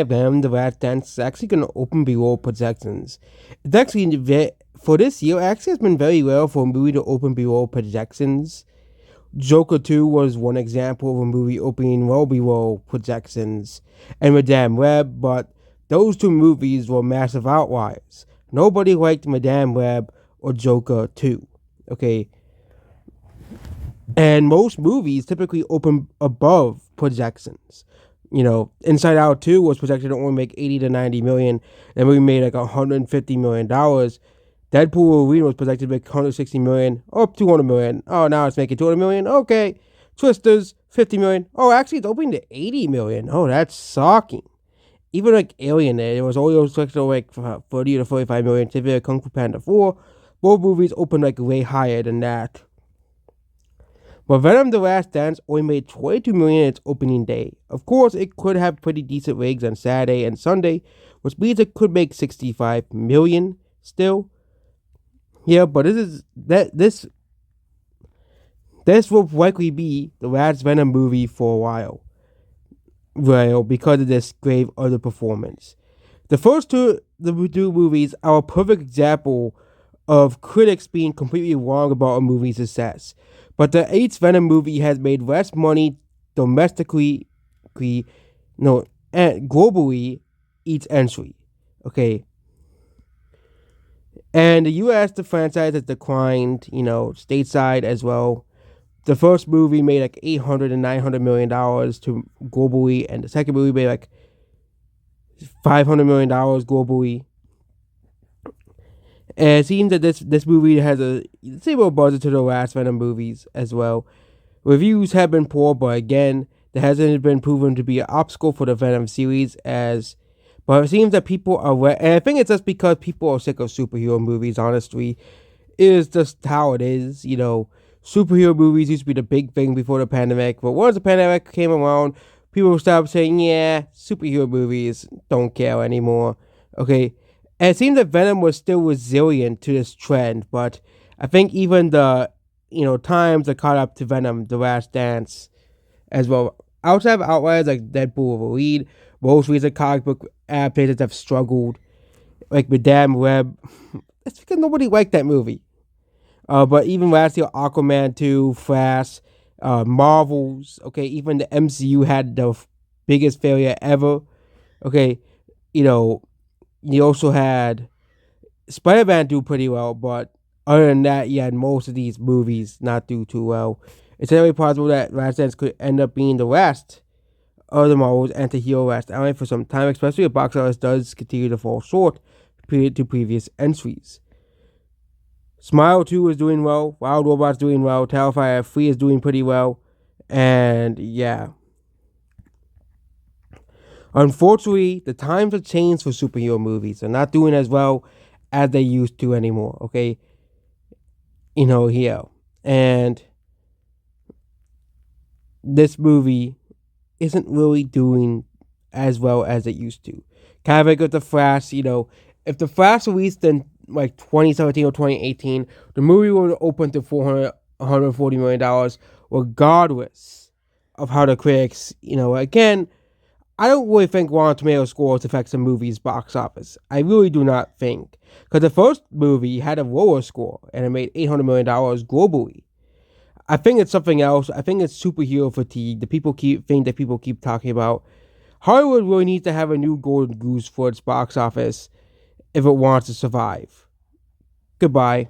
Venom the Last Dance is actually going to open below projections. It's actually for this year. Actually, has been very rare for a movie to open below projections. Joker 2 was one example of a movie opening well below projections, and Madame Web, but those two movies were massive outliers. Nobody liked Madame Web or Joker 2. Okay, and most movies typically open above projections. Inside Out 2 was projected to only make 80 to 90 million, and we made like $150 million. Deadpool Wolverine was projected to make 160 million, or 200 million. Oh, now it's making 200 million. Okay. Twisters, 50 million. Oh, actually, it's opening to 80 million. Oh, that's shocking. Even like Alien, it was only projected to like 30 to 45 million. Typically, Kung Fu Panda 4. Both movies opened like way higher than that. But Venom The Last Dance only made 22 million its opening day. Of course, it could have pretty decent ratings on Saturday and Sunday, which means it could make 65 million still. Yeah, but this will likely be the last Venom movie for a while. Well, because of this grave underperformance. The first two movies are a perfect example of critics being completely wrong about a movie's success. But the eighth Venom movie has made less money domestically, and globally each entry. Okay. And the US, the franchise has declined, stateside as well. The first movie made like $800 and $900 million to globally, and the second movie made like $500 million globally. And it seems that this movie has a similar budget to the last Venom movies as well. Reviews have been poor, but again, there hasn't been proven to be an obstacle for the Venom series but it seems that people are, and I think it's just because people are sick of superhero movies, honestly. It is just how it is, Superhero movies used to be the big thing before the pandemic, but once the pandemic came around, people stopped saying, yeah, superhero movies, don't care anymore. Okay, and it seems that Venom was still resilient to this trend, but I think even the, times are caught up to Venom, The Last Dance, as well. Outside of outliers like Deadpool Wolverine, most recent comic book adaptations have struggled, like Madame Web. That's because nobody liked that movie. But even last year, Aquaman 2, Flash, Marvels, okay, even the MCU had the biggest failure ever. Okay, you also had Spider-Man do pretty well, but other than that, you had most of these movies not do too well. It's very possible that Last Dance could end up being the last of the Marvel's anti-hero last outing for some time, especially if box office does continue to fall short to previous entries. Smile 2 is doing well, Wild Robot's doing well, Terrifier 3 is doing pretty well, and yeah. Unfortunately, the times have changed for superhero movies. They're not doing as well as they used to anymore, okay? Here. And this movie isn't really doing as well as it used to. Kind of like with The Flash, if The Flash released in like 2017 or 2018, the movie would open to $140 million, regardless of how the critics, again, I don't really think Rotten Tomato scores affects a movie's box office. I really do not think. Because the first movie had a lower score, and it made $800 million globally. I think it's something else. I think it's superhero fatigue. The people keep talking about. Hollywood really needs to have a new golden goose for its box office if it wants to survive. Goodbye.